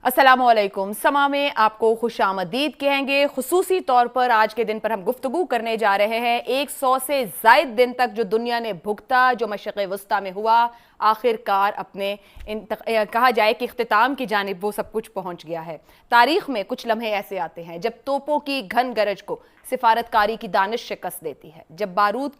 السلام علیکم. سما میں آپ کو خوش آمدید کہیں گے. خصوصی طور پر آج کے دن پر ہم گفتگو کرنے جا رہے ہیں 100 سے زائد دن تک جو دنیا نے بھگتا، جو مشرق وسطیٰ میں ہوا، آخر کار اپنے کہا جائے کہ اختتام کی جانب وہ سب کچھ پہنچ گیا ہے. تاریخ میں کچھ لمحے ایسے آتے ہیں جب توپوں کی گھن گرج کو سفارتکاری کی دانش شکست دیتی ہے، جب بارود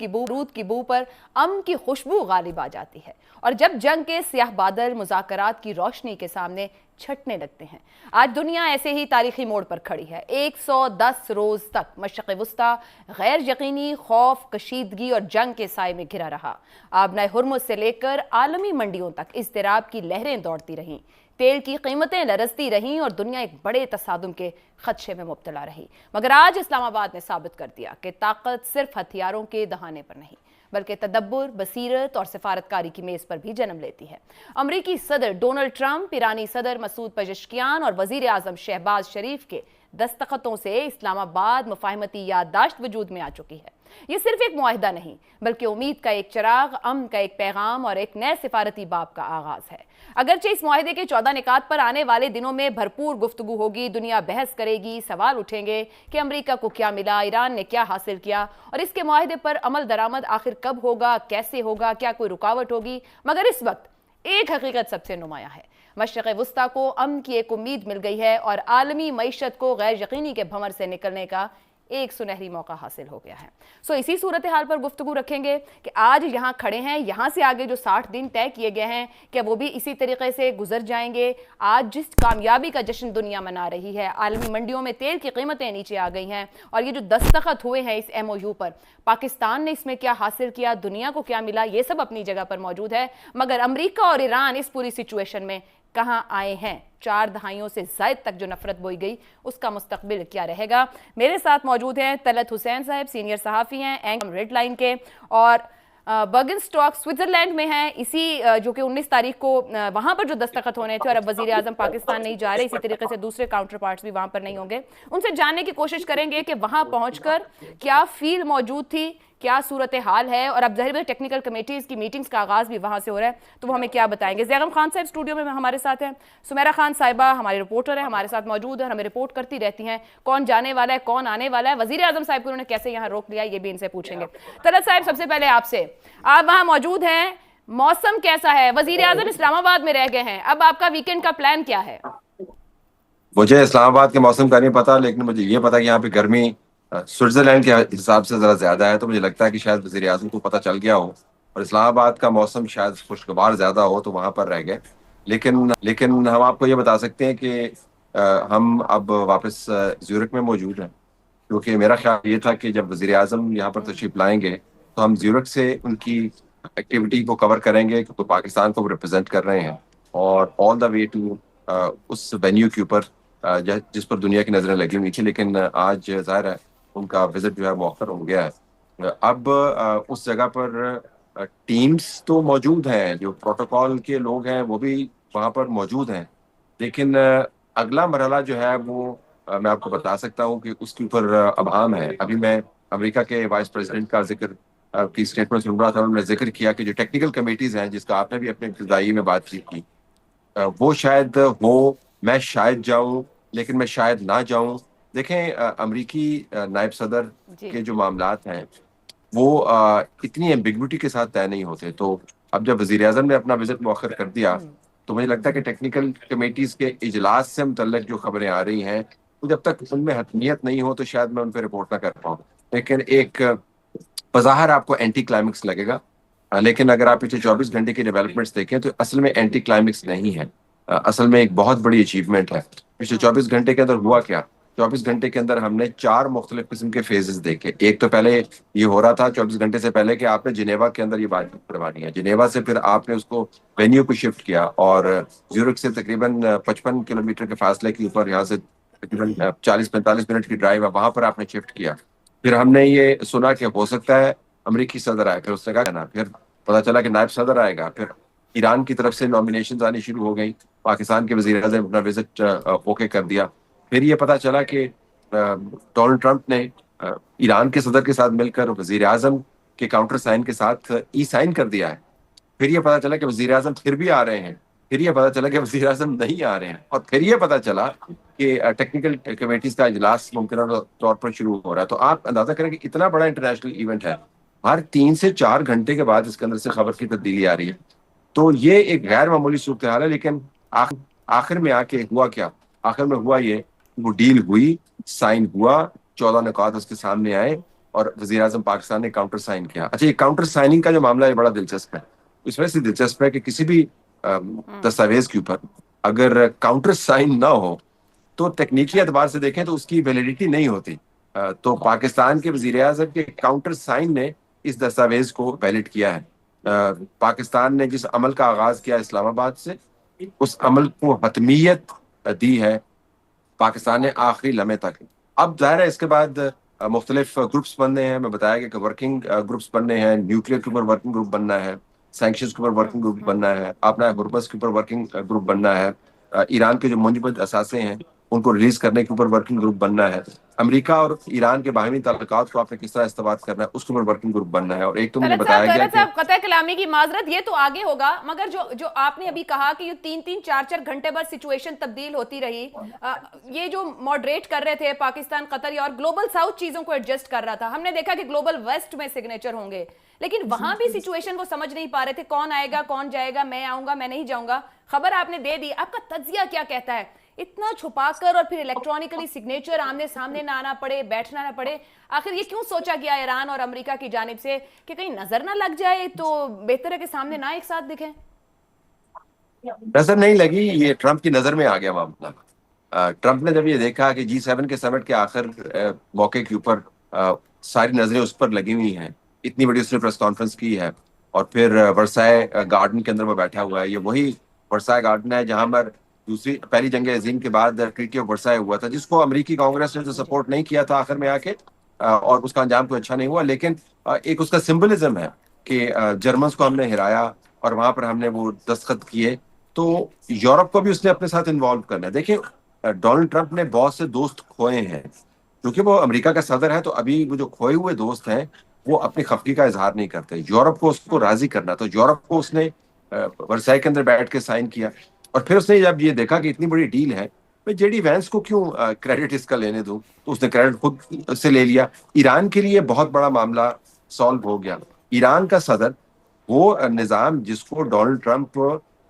کی بو پر امن کی خوشبو غالب آ جاتی ہے، اور جب جنگ کے سیاہ بادل مذاکرات کی روشنی کے سامنے چھٹنے لگتے ہیں. آج دنیا ایسے ہی تاریخی موڑ پر کھڑی ہے. 110 روز تک مشرق وسطیٰ غیر یقینی خوف، کشیدگی اور جنگ کے سائے میں گھرا رہا. آبنائے ہرمز سے لے کر عالمی منڈیوں تک اضطراب کی لہریں دوڑتی رہیں، تیل کی قیمتیں لرزتی رہیں اور دنیا ایک بڑے تصادم کے خدشے میں مبتلا رہی. مگر آج اسلام آباد نے ثابت کر دیا کہ طاقت صرف ہتھیاروں کے دہانے پر نہیں بلکہ تدبر، بصیرت اور سفارتکاری کی میز پر بھی جنم لیتی ہے. امریکی صدر ڈونلڈ ٹرمپ، ایرانی صدر مسعود پزشکیان اور وزیر اعظم شہباز شریف کے دستخطوں سے اسلام آباد مفاہمتی یادداشت وجود میں آ چکی ہے. یہ صرف ایک معاہدہ نہیں بلکہ امید کا ایک چراغ، امن کا ایک پیغام اور ایک نئے سفارتی باب کا آغاز ہے. اگرچہ اس معاہدے کے 14 نکات پر آنے والے دنوں میں بھرپور گفتگو ہوگی، دنیا بحث کرے گی، سوال اٹھیں گے کہ امریکہ کو کیا ملا، ایران نے کیا حاصل کیا اور اس کے معاہدے پر عمل درآمد آخر کب ہوگا، کیسے ہوگا، کیا کوئی رکاوٹ ہوگی. مگر اس وقت ایک حقیقت سب سے نمایاں ہے. مشرق وسطیٰ کو امن کی ایک امید مل گئی ہے اور عالمی معیشت کو غیر یقینی کے بھنور سے نکلنے کا ایک سنہری موقع حاصل ہو گیا ہے. اسی صورتحال پر گفتگو رکھیں گے کہ آج یہاں کھڑے ہیں، یہاں سے آگے جو 60 دن طے کیے گئے ہیں کہ وہ بھی اسی طریقے سے گزر جائیں گے. آج جس کامیابی کا جشن دنیا منا رہی ہے، عالمی منڈیوں میں تیل کی قیمتیں نیچے آ گئی ہیں اور یہ جو دستخط ہوئے ہیں اس MOU پر، پاکستان نے اس میں کیا حاصل کیا، دنیا کو کیا ملا، یہ سب اپنی جگہ پر موجود ہے. مگر امریکہ اور ایران اس پوری سچویشن میں کہاں آئے ہیں؟ 4 دہائیوں سے زائد تک جو نفرت بوئی گئی اس کا مستقبل کیا رہے گا؟ میرے ساتھ موجود ہیں طلعت حسین صاحب، سینئر صحافی ہیں، اینکر ریڈ لائن کے، اور برگن سٹاک سوئٹزرلینڈ میں ہیں. اسی جو کہ 19 تاریخ کو وہاں پر جو دستخط ہونے تھے اور اب وزیر اعظم پاکستان نہیں جا رہے، اسی طریقے سے دوسرے کاؤنٹر پارٹس بھی وہاں پر نہیں ہوں گے. ان سے جاننے کی کوشش کریں گے کہ وہاں پہنچ کر کیا فیل موجود تھی، کیا صورتحال ہے، اور اب ظاہر ہے ٹیکنیکل کمیٹیز کی میٹنگز کا آغاز بھی وہاں سے ہو رہا ہے تو وہ ہمیں کیا بتائیں گے. زیغم خان صاحب اسٹوڈیو میں ہمارے ساتھ ہیں، سمیرہ خان صاحبہ ہماری رپورٹر ہیں، ہمارے ساتھ موجود ہیں، ہمیں رپورٹ کرتی رہتی ہیں کون جانے والا ہے، کون آنے والا ہے. وزیر اعظم صاحب کو انہوں نے کیسے یہاں روک لیا، یہ بھی ان سے پوچھیں گے. طلعت صاحب سب سے پہلے آپ سے، آپ وہاں موجود ہیں، موسم کیسا ہے؟ وزیر اعظم اسلام آباد میں رہ گئے ہیں، اب آپ کا ویکنڈ کا پلان کیا ہے؟ مجھے اسلام آباد کے موسم کا نہیں پتا، لیکن مجھے یہ پتا کہ یہاں پہ گرمی سوئٹزرلینڈ کے حساب سے ذرا زیادہ ہے. تو مجھے لگتا ہے کہ شاید وزیر اعظم کو پتہ چل گیا ہو اور اسلام آباد کا موسم شاید خوشگوار زیادہ ہو تو وہاں پر رہ گئے. لیکن ہم آپ کو یہ بتا سکتے ہیں کہ ہم اب واپس زیورک میں موجود ہیں، کیونکہ میرا خیال یہ تھا کہ جب وزیر اعظم یہاں پر تشریف لائیں گے تو ہم زیورک سے ان کی ایکٹیویٹی کو کور کریں گے کیونکہ پاکستان کو ریپرزینٹ کر رہے ہیں، اور آل دا وے ٹو اس وینیو کے اوپر جس پر دنیا کی نظریں لگی ہوئی تھی. لیکن آج ظاہر ہے ان کا وزٹ جو ہے مؤخر ہو گیا ہے. اب اس جگہ پر ٹیمز تو موجود ہیں، جو پروٹوکول کے لوگ ہیں وہ بھی وہاں پر موجود ہیں، لیکن اگلا مرحلہ جو ہے وہ میں آپ کو بتا سکتا ہوں کہ اس کے اوپر ابہام ہے. ابھی میں امریکہ کے وائس پریزیڈنٹ کا ذکر کی اسٹیٹمنٹ سن رہا تھا، انہوں نے ذکر کیا کہ جو ٹیکنیکل کمیٹیز ہیں جس کا آپ نے بھی اپنے ابتدائی میں بات کی، وہ شاید ہو، میں شاید جاؤں لیکن میں شاید نہ جاؤں. دیکھیں امریکی نائب صدر کے جو معاملات ہیں وہ اتنی ایمبیگوٹی کے ساتھ طے نہیں ہوتے. تو اب جب وزیر اعظم نے اپنا وزٹ مؤخر کر دیا تو مجھے لگتا ہے کہ ٹیکنیکل کمیٹیز کے اجلاس سے متعلق جو خبریں آ رہی ہیں تو جب تک ان میں حتمیت نہیں ہو تو شاید میں ان پہ رپورٹ نہ کر پاؤں. لیکن ایک بظاہر آپ کو اینٹی کلائمیکس لگے گا، لیکن اگر آپ پچھلے 24 گھنٹے کی ڈیولپمنٹس دیکھیں تو اصل میں اینٹی کلائمیکس نہیں ہے، اصل میں ایک بہت بڑی اچیومنٹ ہے. پچھلے 24 گھنٹے کے اندر ہوا کیا؟ 24 گھنٹے کے اندر ہم نے 4 مختلف قسم کے فیزز دیکھے. ایک تو پہلے یہ ہو رہا تھا 24 گھنٹے سے پہلے کہ آپ نے جنیوا کے اندر یہ بات کروانی ہے، جنیوا سے پھر آپ نے اس کو وینیو کو شفٹ کیا اور زیورک سے تقریباً 55 کلومیٹر کے فاصلے کے اوپر، یہاں سے تقریباً 40-45 منٹ کی ڈرائیو ہے، وہاں پر آپ نے شفٹ کیا. پھر ہم نے یہ سنا کہ ہو سکتا ہے امریکی صدر آئے، پھر اس نے کہا نا، پھر پتا چلا کہ نائب صدر آئے گا، پھر ایران کی طرف سے نامینیشنز آنی شروع ہو گئیں، پاکستان کے وزیر اعظم اپنا وزٹ اوکے کر دیا. پھر یہ پتا چلا کہ ڈونلڈ ٹرمپ نے ایران کے صدر کے ساتھ مل کر وزیر اعظم کے کاؤنٹر سائن کے ساتھ ای سائن کر دیا ہے. پھر یہ پتا چلا کہ وزیر اعظم پھر بھی آ رہے ہیں پھر یہ پتا چلا کہ وزیر اعظم نہیں آ رہے ہیں، اور پھر یہ پتا چلا کہ ٹیکنیکل کمیٹیز کا اجلاس ممکنہ طور پر شروع ہو رہا ہے. تو آپ اندازہ کریں کہ اتنا بڑا انٹرنیشنل ایونٹ ہے، ہر 3 سے 4 گھنٹے کے بعد اس کے اندر سے خبر کی تبدیلی آ رہی ہے. تو یہ ایک غیر معمولی صورتحال ہے. لیکن آخر میں آ کے ہوا کیا؟ آخر میں ہوا یہ، وہ ڈیل ہوئی، سائن ہوا، 14 نکات اس کے سامنے آئے، اور وزیر اعظم پاکستان نے کاؤنٹر سائن کیا. اچھا، یہ کاؤنٹر سائننگ کا جو معاملہ ہے بڑا دلچسپ ہے. اس وجہ سے دلچسپ ہے کہ کسی بھی دستاویز کے اوپر اگر کاؤنٹر سائن نہ ہو تو تکنیکی اعتبار سے دیکھیں تو اس کی ویلیڈیٹی نہیں ہوتی. تو پاکستان کے وزیر اعظم کے کاؤنٹر سائن نے اس دستاویز کو ویلڈ کیا ہے. پاکستان نے جس عمل کا آغاز کیا اسلام آباد سے، اس عمل کو حتمیت دی ہے پاکستان نے آخری لمحے تک. اب ظاہر ہے اس کے بعد مختلف گروپس بننے ہیں. میں بتایا کہ ورکنگ گروپس بننے ہیں، نیوکلیر کے اوپر ورکنگ گروپ بننا ہے، سینکشنز کے اوپر ورکنگ گروپ بننا ہے، اپنا ہرمز کے اوپر ورکنگ گروپ بننا ہے، ایران کے جو منجمد اثاثے ہیں ان کو ریلیز کرنے کے اوپر ورکنگ گروپ بننا ہے، امریکہ اور ایران کے باہمی تعلقات کو آپ نے کس طرح استوار کرنا ہے اس کے اوپر ورکنگ گروپ بننا ہے. اور ایک تو مجھے بتایا گیا کہ قطع کلامی کی معذرت، یہ تو آگے ہوگا، مگر جو آپ نے ابھی کہا کہ یہ 3-4 گھنٹے بعد سچویشن تبدیل ہوتی رہی، یہ جو ماڈریٹ کر رہے تھے پاکستان، قطر اور گلوبل ساؤتھ چیزوں کو ایڈجسٹ کر رہا تھا، ہم نے دیکھا کہ گلوبل ویسٹ میں سگنیچر ہوں گے، لیکن وہاں بھی سچویشن وہ سمجھ نہیں پا رہے تھے، کون آئے گا کون جائے گا، میں آؤں گا میں نہیں جاؤں گا. خبر آپ نے دے دی، آپ کا تجزیہ کیا کہتا ہے؟ اتنا چھپا کر اور پھر الیکٹرانکلی سگنیچر آمنے سامنے نہ آنا پڑے، بیٹھنا نہ پڑے، آخر یہ کیوں سوچا گیا ایران اور امریکہ کی جانب سے کہ کہیں نظر نہ لگ جائے تو بہتر ہے کہ سامنے نہ ایک ساتھ دکھیں؟ نظر نہیں لگی، یہ ٹرمپ کی نظر میں آ گیا معاملہ. ٹرمپ نے جب یہ دیکھا کہ G7 کے سمٹ کے آخر موقع کے اوپر ساری نظریں اس پر لگی ہوئی ہیں، اتنی بڑی اس نے پریس کانفرنس کی ہے، اور پھر ورسائے گارڈن کے اندر وہ بیٹھا ہوا ہے. یہ وہی ورسائے گارڈن ہے جہاں پر پہلی جنگ عظیم کے بعد ٹریٹی آف ورسائے ہوا تھا، جس کو امریکی کانگریس نے تو سپورٹ نہیں کیا تھا آخر میں آ کے، اور اس کا انجام کوئی اچھا نہیں ہوا. لیکن ایک اس کا سمبلزم ہے کہ جرمنز کو ہم نے ہرایا اور وہاں پر ہم نے وہ دستخط کیے، تو یورپ کو بھی اس نے اپنے ساتھ انوالو کرنا ہے. دیکھیں، ڈونلڈ ٹرمپ نے بہت سے دوست کھوئے ہیں، کیونکہ وہ امریکہ کا صدر ہے، تو ابھی وہ جو کھوئے ہوئے دوست ہیں وہ اپنی خفگی کا اظہار نہیں کرتے. یورپ کو اس کو راضی کرنا، تو یورپ کو اس نے ورسائے کے اندر بیٹھ کے سائن کیا، اور پھر اس نے جب یہ دیکھا کہ اتنی بڑی ڈیل ہے، میں جے ڈی وینس کو کیوں کریڈٹ اس کا لینے دوں، تو اس نے کریڈٹ خود سے لے لیا. ایران کے لیے بہت بڑا معاملہ سالو ہو گیا. ایران کا صدر، وہ نظام جس کو ڈونلڈ ٹرمپ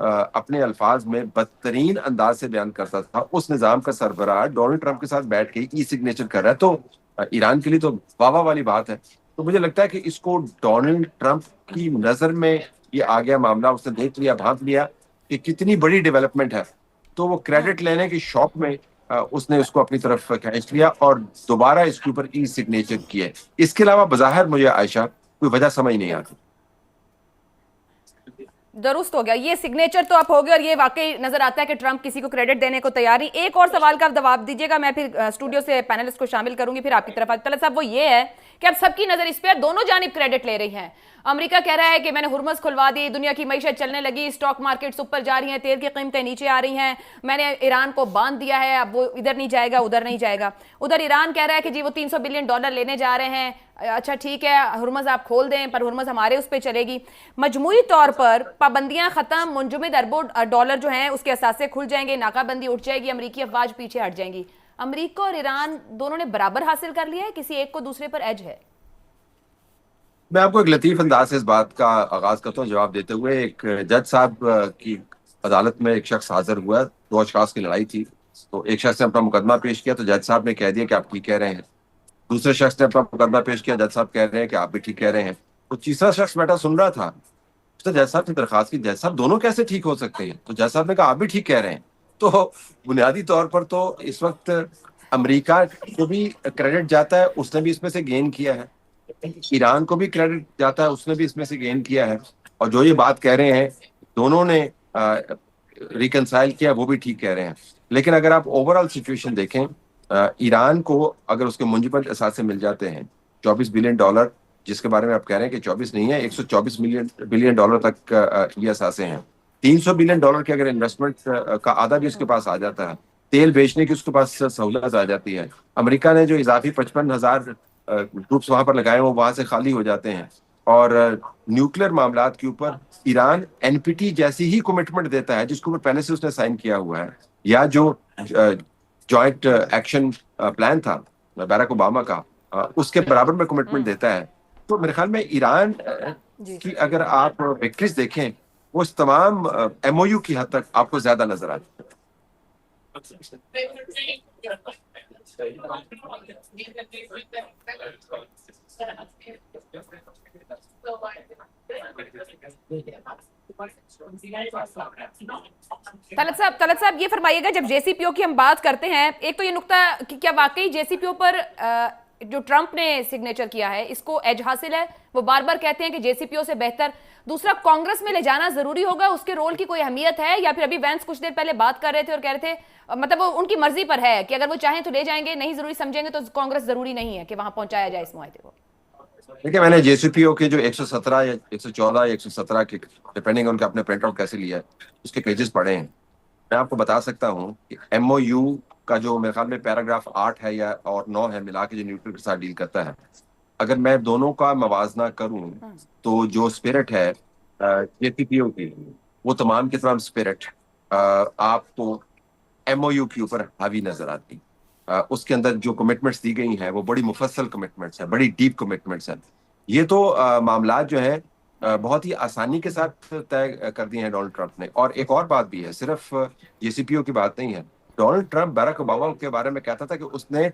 اپنے الفاظ میں بدترین انداز سے بیان کرتا تھا، اس نظام کا سربراہ ڈونلڈ ٹرمپ کے ساتھ بیٹھ کے ای سگنیچر کر رہا ہے، تو ایران کے لیے تو واہ واہ والی بات ہے. تو مجھے لگتا ہے کہ اس کو ڈونلڈ ٹرمپ کی نظر میں یہ آ گیا معاملہ، اس نے دیکھ لیا، بھانپ لیا کہ کتنی بڑی ڈیولپمنٹ ہے، تو وہ کریڈٹ لینے کی شوق میں اس نے اس کو اپنی طرف کھینچ لیا اور دوبارہ اس کے اوپر ای سگنیچر کیے. اس کے علاوہ بظاہر مجھے عائشہ کوئی وجہ سمجھ نہیں آتی. درست ہو گیا، یہ سگنیچر تو اب ہو گیا، اور یہ واقعی نظر آتا ہے کہ ٹرمپ کسی کو کریڈٹ دینے کو تیار نہیں. ایک اور سوال کا جواب دیجیے گا، میں پھر اسٹوڈیو سے پینلسٹ کو شامل کروں گی، پھر آپ کی طرف طلعت صاحب. وہ یہ ہے کہ اب سب کی نظر اس پہ دونوں جانب کریڈٹ لے رہی ہیں. امریکہ کہہ رہا ہے کہ میں نے ہرمز کھلوا دی، دنیا کی معیشت چلنے لگی، اسٹاک مارکیٹس اوپر جا رہی ہیں، تیل کی قیمتیں نیچے آ رہی ہیں، میں نے ایران کو باندھ دیا ہے، اب وہ ادھر نہیں جائے گا ادھر نہیں جائے گا. ادھر ایران کہہ رہا ہے کہ جی وہ $300 بلین لینے جا رہے ہیں، اچھا ٹھیک ہے ہرمز آپ کھول دیں، پر ہرمز ہمارے اس پہ چلے گی. مجموعی طور پر پابندیاں ختم، منجمد اربوں ڈالر جو ہیں اس کے اثاثے کھل جائیں گے، ناکہ بندی اٹھ جائے گی، امریکی افواج پیچھے ہٹ جائیں گی. امریکہ اور ایران دونوں نے برابر حاصل کر لیا ہے، کسی ایک کو دوسرے پر ایج ہے؟ میں آپ کو ایک لطیف انداز سے اس بات کا آغاز کرتا ہوں جواب دیتے ہوئے. ایک جج صاحب کی عدالت میں ایک شخص حاضر ہوا، 2 اشخاص کی لڑائی تھی، تو ایک شخص نے اپنا مقدمہ پیش کیا تو جج صاحب نے کہہ دیا کہ آپ ٹھیک کہہ رہے ہیں. دوسرے شخص نے اپنا مقدمہ پیش کیا، جج صاحب کہہ رہے ہیں کہ آپ بھی ٹھیک کہہ رہے ہیں. تو تیسرا شخص بیٹھا سن رہا تھا، اس نے جج صاحب نے درخواست کی، جج صاحب دونوں کیسے ٹھیک ہو سکتے ہیں؟ تو جج صاحب نے کہا آپ بھی ٹھیک کہہ رہے ہیں. تو بنیادی طور پر تو اس وقت امریکہ کو بھی کریڈٹ جاتا ہے، اس نے بھی اس میں سے گین کیا ہے، ایران کو بھی کریڈٹ جاتا ہے، اس نے بھی اس میں سے گین کیا ہے، اور جو یہ بات کہہ رہے ہیں دونوں نے ریکنسائل کیا، وہ بھی ٹھیک کہہ رہے ہیں. لیکن اگر آپ اوور آل سچویشن دیکھیں، ایران کو اگر اس کے منجمد اثاثے مل جاتے ہیں $24 بلین، جس کے بارے میں آپ کہہ رہے ہیں کہ 24 نہیں ہے، $124 بلین تک یہ اثاثے ہیں. $300 بلین کے اگر انویسٹمنٹ کا آدھا بھی اس کے پاس آ جاتا ہے، تیل بیچنے کی اس کے پاس سہولت آ جاتی ہے. امریکہ نے جو اضافی 55,000 ٹروپس وہاں پر لگائے وہ وہاں سے خالی ہو جاتے ہیں، اور نیوکلیر معاملات کے اوپر ایران NPT جیسی ہی کمٹمنٹ دیتا ہے جس کو پہلے سے اس نے سائن کیا ہوا ہے, یا جو جوائنٹ ایکشن پلان تھا بیراک اوباما کا, اس کے برابر میں کمٹمنٹ دیتا ہے. تو میرے خیال میں ایران کی اگر آپ وکٹریز دیکھیں وہ اس تمام MOU کی حد تک آپ کو زیادہ نظر آتی ہے. طلعت صاحب یہ فرمائیے گا, جب JCPO کی ہم بات کرتے ہیں, ایک تو یہ نقطہ کہ کیا واقعی JCPO پر جو ٹرمپ نے سگنیچر کیا ہے اس کو ایج حاصل ہے؟ وہ بار بار کہتے ہیں کہ JCPO سے بہتر. دوسرا, کانگریس میں لے جانا ضروری ہوگا, اس کے رول کی کوئی اہمیت ہے, یا پھر ابھی وینس کچھ دیر پہلے بات کر رہے تھے اور کہہ رہے تھے مطلب وہ ان کی مرضی پر ہے کہ اگر وہ چاہیں تو لے جائیں گے, نہیں ضروری سمجھیں گے تو کانگریس ضروری نہیں ہے کہ وہاں پہنچایا جائے اس معاہدے کو. دیکھیں, میں نے JCPO کے جو 117 یا 114 یا 117 کے ڈپینڈنگ ان کا اپنے پرنٹ آؤٹ کیسے لیا ہے اس کے پیجز پڑھے ہیں. میں آپ کو بتا سکتا ہوں کہ MOU کا جو میرے خیال میں پیراگراف 8 ہے یا اور 9 ہے ملا کے جو نیوکلیر کے ساتھ ڈیل کرتا ہے, اگر میں دونوں کا موازنہ کروں تو جو اسپرٹ ہے JCPO کی وہ تمام کے تمام اسپرٹ آپ کو MOU کے اوپر حاوی نظر آتی. اس کے اندر جو کمٹمنٹس دی گئی ہیں وہ بڑی مفصل کمٹمنٹس ہیں, بڑی ڈیپ کمٹمنٹس ہیں. یہ تو معاملات جو ہیں بہت ہی آسانی کے ساتھ طے کر دی ہیں ڈونلڈ ٹرمپ نے. اور ایک اور بات بھی ہے, صرف JCPO کی بات نہیں ہے. ڈونلڈ ٹرمپ بیراک اوباما کے بارے میں کہتا تھا کہ اس نے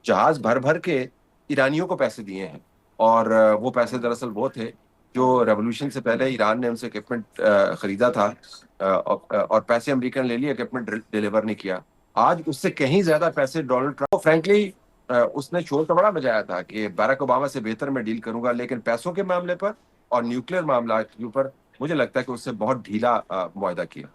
جہاز بھر بھر کے ایرانیوں کو پیسے دیے ہیں, اور وہ پیسے دراصل وہ تھے جو ریولوشن سے پہلے ایران نے ان سے اکوپمنٹ خریدا تھا, اور پیسے امریکہ نے لے لیے, اکوپمنٹ ڈیلیور نہیں کیا. آج اس سے کہیں زیادہ پیسے ڈونلڈ ٹرمپ, فرینکلی اس نے شور تو بڑا بجایا تھا کہ بیراک اوباما سے بہتر میں ڈیل کروں گا, لیکن پیسوں کے معاملے پر اور نیوکلیر معاملات کے اوپر مجھے لگتا ہے کہ اس سے بہت ڈھیلا معاہدہ کیا.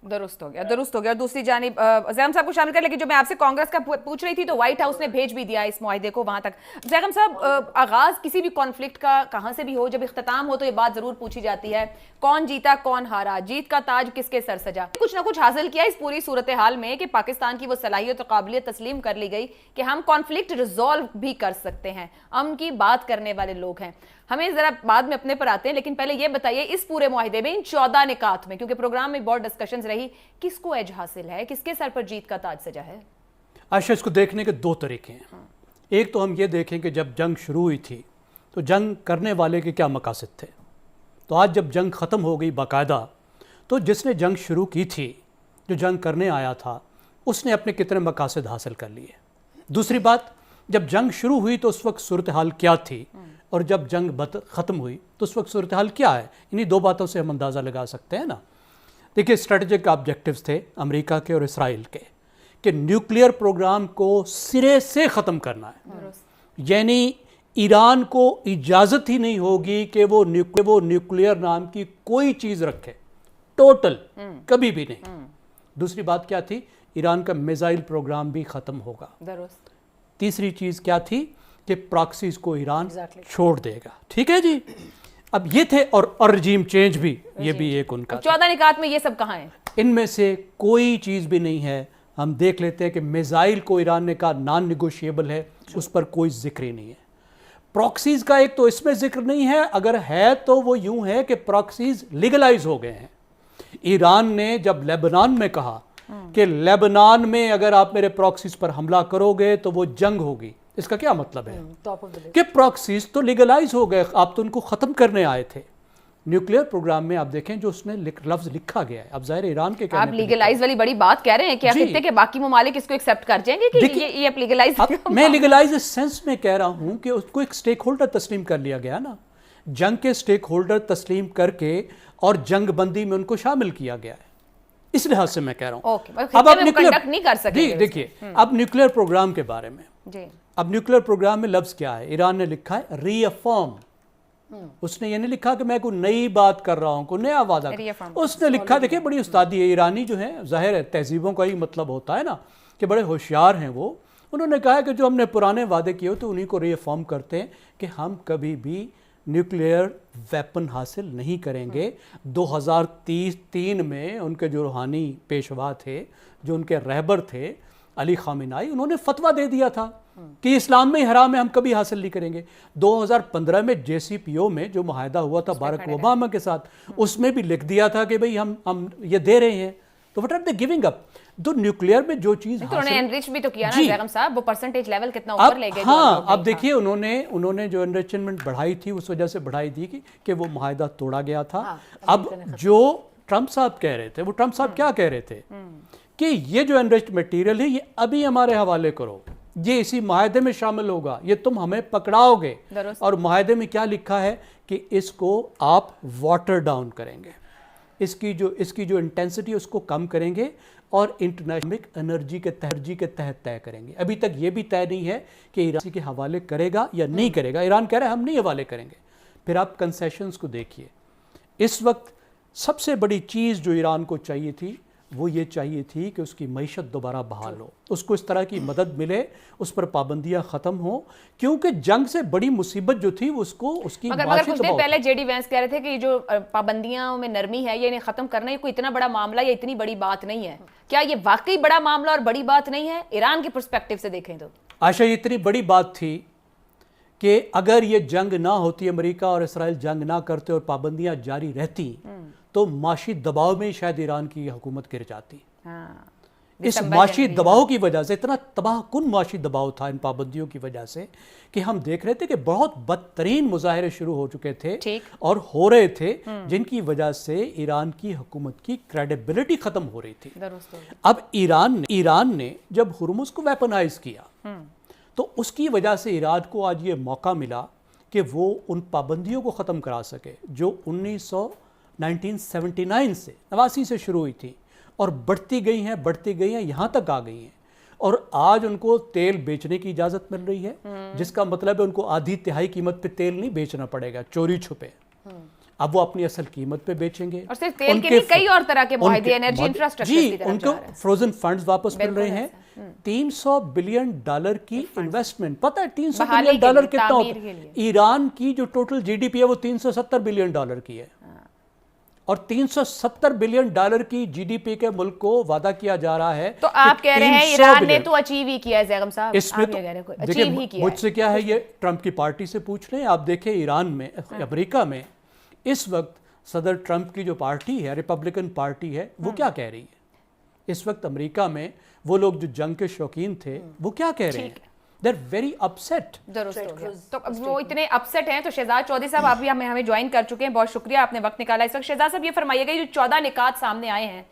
درست ہو گیا. دوسری جانب زیغم صاحب کو شامل کر, لیکن جو میں آپ سے کانگریس کا پوچھ رہی تھی تو وائٹ ہاؤس نے بھیج بھی دیا اس معاہدے کو وہاں تک. زیغم صاحب, آغاز کسی بھی کانفلکٹ کا کہاں سے بھی ہو, جب اختتام ہو تو یہ بات ضرور پوچھی جاتی ہے کون جیتا کون ہارا, جیت کا تاج کس کے سر سجا. کچھ نہ کچھ حاصل کیا اس پوری صورتحال میں کہ پاکستان کی وہ صلاحیت اور قابلیت تسلیم کر لی گئی کہ ہم کانفلکٹ ریزالو بھی کر سکتے ہیں, امن کی بات کرنے والے لوگ ہیں. ہمیں ذرا بعد میں اپنے پر آتے ہیں, لیکن پہلے یہ بتائیے اس پورے معاہدے میں ان 14 نکات میں, کیونکہ پروگرام میں بہت ڈسکشنز رہی, کس کو ایج حاصل ہے, کس کے سر پر جیت کا تاج سجا ہے؟ عائشہ, اس کو دیکھنے کے دو طریقے ہیں. ایک تو ہم یہ دیکھیں کہ جب جنگ شروع ہوئی تھی تو جنگ کرنے والے کے کیا مقاصد تھے. تو آج جب جنگ ختم ہو گئی باقاعدہ, تو جس نے جنگ شروع کی تھی, جو جنگ کرنے آیا تھا, اس نے اپنے کتنے مقاصد حاصل کر لیے. دوسری بات, جب جنگ شروع ہوئی تو اس وقت صورتحال کیا تھی, اور جب جنگ ختم ہوئی تو اس وقت صورتحال کیا ہے. انہی دو باتوں سے ہم اندازہ لگا سکتے ہیں نا. دیکھیے, اسٹریٹجک آبجیکٹیوز تھے امریکہ کے اور اسرائیل کے کہ نیوکلیئر پروگرام کو سرے سے ختم کرنا ہے. یعنی ایران کو اجازت ہی نہیں ہوگی کہ وہ نیوکلیئر نام کی کوئی چیز رکھے, ٹوٹل کبھی بھی نہیں. دوسری بات کیا تھی, ایران کا میزائل پروگرام بھی ختم ہوگا. تیسری چیز کیا تھی کہ پراکسیز کو ایران چھوڑ دے گا. ٹھیک ہے جی, اب یہ تھے, اور رجیم چینج بھی, یہ بھی ایک ان کا. 14 نکات میں یہ سب کہاں ہیں؟ ان میں سے کوئی چیز بھی نہیں ہے. ہم دیکھ لیتے ہیں کہ میزائل کو ایران نے کہا نان نیگوشیبل ہے, اس پر کوئی ذکر ہی نہیں ہے. پراکسیز کا ایک تو اس میں ذکر نہیں ہے, اگر ہے تو وہ یوں ہے کہ پراکسیز لیگلائز ہو گئے ہیں. ایران نے جب لیبنان میں کہا کہ لیبنان میں اگر آپ میرے پراکسیز پر حملہ کرو گے تو وہ جنگ ہوگی, اس کا کیا مطلب ہے کہ پراکسیز تو لیگلائز ہو گئے, آپ تو ان کو ختم کرنے آئے تھے. نیوکلیئر پروگرام میں آپ دیکھیں جو اس میں لفظ لکھا گیا ہے, اب ظاہر ایران کے آپ لیگلائز والی بڑی بات کہہ رہے ہیں کہ خطے کے باقی ممالک اس کو ایکسپٹ کر جائیں گے کہ یہ اب لیگلائز. میں لیگلائز اس سینس میں کہہ رہا ہوں کہ اس کو ایک سٹیک ہولڈر تسلیم کر لیا گیا نا, جنگ کے سٹیک ہولڈر تسلیم کر کے اور جنگ بندی میں ان کو شامل کیا گیا ہے. اس لحاظ سے میں کہہ رہا ہوں. اب آپ دیکھیے, اب نیوکلیئر پروگرام کے بارے میں, اب نیوکلیئر پروگرام میں لفظ کیا ہے, ایران نے لکھا ہے ری افرم. اس نے یہ نہیں لکھا کہ میں کوئی نئی بات کر رہا ہوں, کوئی نیا وعدہ, اس نے لکھا, دیکھیں بڑی استادی ہے. ایرانی جو ہیں ظاہر ہے تہذیبوں کا ہی مطلب ہوتا ہے نا کہ بڑے ہوشیار ہیں وہ. انہوں نے کہا کہ جو ہم نے پرانے وعدے کیے ہوتے انہیں کو ری افرم کرتے ہیں کہ ہم کبھی بھی نیوکلیئر ویپن حاصل نہیں کریں گے. 2033 میں ان کے جو روحانی پیشوا تھے, جو ان کے رہبر تھے, علی خامنائی، انہوں نے فتویٰ دے دیا تھا کہ اسلام میں حرام ہے، ہم کبھی حاصل نہیں کریں گے۔ 2015 میں JCPO میں جو معاہدہ ہوا تھا باراک اوباما کے ساتھ، اس میں بھی لکھ دیا تھا کہ بھئی ہم یہ دے رہے ہیں، تو what are they giving up؟ تو نیوکلیئر میں جو چیز انہوں نے انریچ بھی تو کیا نا بیگم صاحب، وہ پرسنٹیج لیول کتنا اوپر لے گئے۔ ہاں اب دیکھیے انہوں نے جو انریچمنٹ بڑھائی تھی اس وجہ سے بڑھائی تھی کہ وہ معاہدہ توڑا گیا تھا۔ اب جو ٹرمپ صاحب کہہ رہے تھے، وہ ٹرمپ صاحب کیا کہہ رہے تھے کہ یہ جو انریچڈ مٹیریل ہے یہ ابھی ہمارے حوالے کرو، یہ اسی معاہدے میں شامل ہوگا، یہ تم ہمیں پکڑاؤ گے، اور معاہدے میں کیا لکھا ہے کہ اس کو آپ واٹر ڈاؤن کریں گے، اس کی جو انٹینسٹی اس کو کم کریں گے اور انٹرنیشنل انرجی کے تحت طے کریں گے۔ ابھی تک یہ بھی طے نہیں ہے کہ ایران کے حوالے کرے گا یا نہیں کرے گا۔ ایران کہہ رہا ہے ہم نہیں حوالے کریں گے۔ پھر آپ کنسیشنز کو دیکھیے، اس وقت سب سے بڑی چیز جو ایران کو چاہیے تھی وہ یہ چاہیے تھی کہ اس کی معیشت دوبارہ بحال ہو، اس کو اس طرح کی مدد ملے، اس پر پابندیاں ختم ہوں، کیونکہ جنگ سے بڑی مصیبت جو تھی اس کی مگر کچھ دیر پہلے JD وینس کہہ رہے تھے کہ یہ جو پابندیاں میں نرمی ہے یہ انہیں ختم کرنا یہ کوئی اتنا بڑا معاملہ یا اتنی بڑی بات نہیں ہے۔ کیا یہ واقعی بڑا معاملہ اور بڑی بات نہیں ہے ایران کے پرسپیکٹیو سے دیکھیں تو؟ عائشہ یہ اتنی بڑی بات تھی کہ اگر یہ جنگ نہ ہوتی، امریکہ اور اسرائیل جنگ نہ کرتے اور پابندیاں جاری رہتی تو معاشی دباؤ میں شاید ایران کی حکومت گر جاتی۔ اس معاشی دباؤ کی وجہ سے، اتنا تباہ کن معاشی دباؤ تھا ان پابندیوں کی وجہ سے کہ ہم دیکھ رہے تھے کہ بہت بدترین مظاہرے شروع ہو چکے تھے اور ہو رہے تھے، جن کی وجہ سے ایران کی حکومت کی کریڈیبلٹی ختم ہو رہی تھی۔ اب ایران نے جب ہرمز کو ویپنائز کیا تو اس کی وجہ سے ایران کو آج یہ موقع ملا کہ وہ ان پابندیوں کو ختم کرا سکے جو 1979 سے 89 سے شروع ہوئی تھی اور بڑھتی گئی ہیں یہاں تک آ گئی ہیں، اور آج ان کو تیل بیچنے کی اجازت مل رہی ہے، جس کا مطلب ہے ان کو آدھی تہائی قیمت پہ تیل نہیں بیچنا پڑے گا چوری چھپے، اب وہ اپنی اصل قیمت پہ بیچیں گے۔ اور صرف تیل کے نہیں، کئی اور طرح کے معاہدے انرجی انفراسٹرکچر کی طرف ان کو فروزن فنڈز واپس مل رہے ہیں۔ $300 بلین کی انویسٹمنٹ، پتہ ہے $300 بلین کتنا ہوتا ہے؟ ایران کی جو ٹوٹل GDP ہے وہ $370 بلین کی ہے، اور $370 بلین کی GDP کے ملک کو وعدہ کیا جا رہا ہے۔ تو آپ کہہ رہے ہیں ایران نے تو اچیو ہی کیا ہے زیغم صاحب، اس میں تو دیکھیں مجھ سے کیا ہے، یہ ٹرمپ کی پارٹی سے پوچھ رہے ہیں۔ آپ دیکھیں ایران میں، امریکہ میں اس وقت صدر ٹرمپ کی جو پارٹی ہے، ریپبلکن پارٹی ہے، وہ کیا کہہ رہی ہے؟ اس وقت امریکہ میں وہ لوگ جو جنگ کے شوقین تھے وہ کیا کہہ رہے ہیں؟ they're very upset۔ تو اب وہ اتنے اپسٹ ہیں تو شہزاد چودھری صاحب آپ بھی ہمیں جوائن کر چکے ہیں، بہت شکریہ آپ نے وقت نکالا اس وقت۔ شہزاد صاحب یہ فرمائیے گا، جو 14 نکات سامنے آئے ہیں،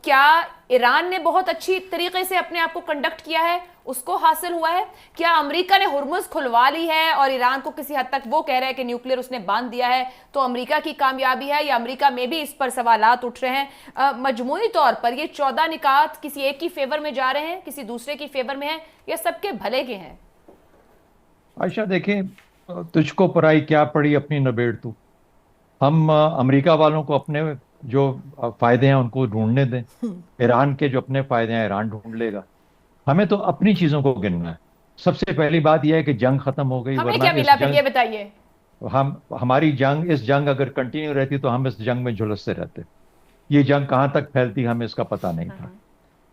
کیا ایران نے بہت اچھی طریقے سے اپنے آپ کو کنڈکٹ کیا ہے، اس کو حاصل ہوا ہے؟ کیا امریکہ نے ہرمز کھلوا لی ہے اور ایران کو کسی حد تک وہ کہہ رہے ہیں کہ نیوکلیئر اس نے باندھ دیا ہے، تو امریکہ کی کامیابی ہے، یا امریکہ میں بھی اس پر سوالات اٹھ رہے ہیں؟ مجموعی طور پر یہ 14 نکات کسی ایک کی فیور میں جا رہے ہیں، کسی دوسرے کی فیور میں ہیں، یا سب کے بھلے کے ہیں؟ عائشہ دیکھیں، تجھ کو پرائی کیا پڑی اپنی نبیڑ تو، ہم امریکہ والوں کو اپنے جو فائدے ہیں ان کو ڈھونڈنے دیں، ایران کے جو اپنے فائدے ہیں ایران ڈھونڈ لے گا، ہمیں تو اپنی چیزوں کو گننا ہے۔ سب سے پہلی بات یہ ہے کہ جنگ ختم ہو گئی، ہمیں کیا ملا پھر یہ بتائیے؟ ہماری اس جنگ اگر کنٹینیو رہتی تو ہم اس جنگ میں جھلستے رہتے، یہ جنگ کہاں تک پھیلتی ہمیں اس کا پتہ نہیں تھا۔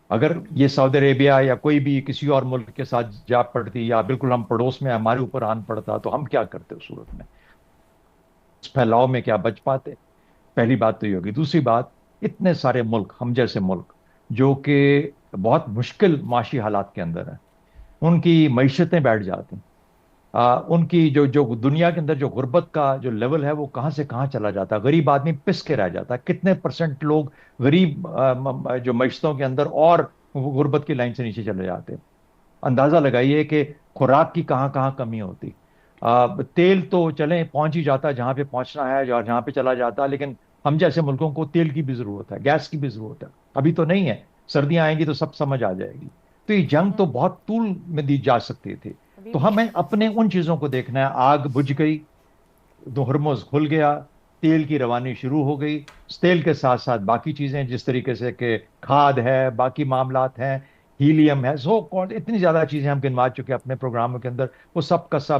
اگر یہ سعودی عربیہ یا کوئی بھی کسی اور ملک کے ساتھ جا پڑتی یا بالکل ہم پڑوس میں ہمارے اوپر آن پڑتا تو ہم کیا کرتے اس صورت میں؟ اس پھیلاؤ میں کیا بچ پاتے؟ پہلی بات تو یہ ہوگی۔ دوسری بات، اتنے سارے ملک، ہم جیسے ملک جو کہ بہت مشکل معاشی حالات کے اندر ہیں، ان کی معیشتیں بیٹھ جاتی ہیں، ان کی جو دنیا کے اندر جو غربت کا جو لیول ہے وہ کہاں سے کہاں چلا جاتا ہے، غریب آدمی پس کے رہ جاتا ہے۔ کتنے پرسنٹ لوگ غریب جو معیشتوں کے اندر اور غربت کی لائن سے نیچے چلے جاتے ہیں۔ اندازہ لگائیے کہ خوراک کی کہاں کہاں کمی ہوتی۔ تیل تو چلیں پہنچ ہی جاتا جہاں پہ پہنچنا ہے، جہاں پہ چلا جاتا، لیکن ہم جیسے ملکوں کو تیل کی بھی ضرورت ہے، گیس کی بھی ضرورت ہے۔ ابھی تو نہیں ہے، سردیاں آئیں گی تو سب سمجھ آ جائے گی۔ تو یہ جنگ تو بہت طول میں دی جا سکتی تھی۔ تو ہمیں اپنے ان چیزوں کو دیکھنا ہے۔ آگ بجھ گئی، ہرمز کھل گیا، تیل کی روانی شروع ہو گئی، تیل کے ساتھ ساتھ باقی چیزیں جس طریقے سے کہ کھاد ہے، باقی معاملات ہیں، ہیلیم ہے، اتنی زیادہ چیزیں ہم گنوا چکے اپنے پروگراموں کے اندر، وہ سب کا سب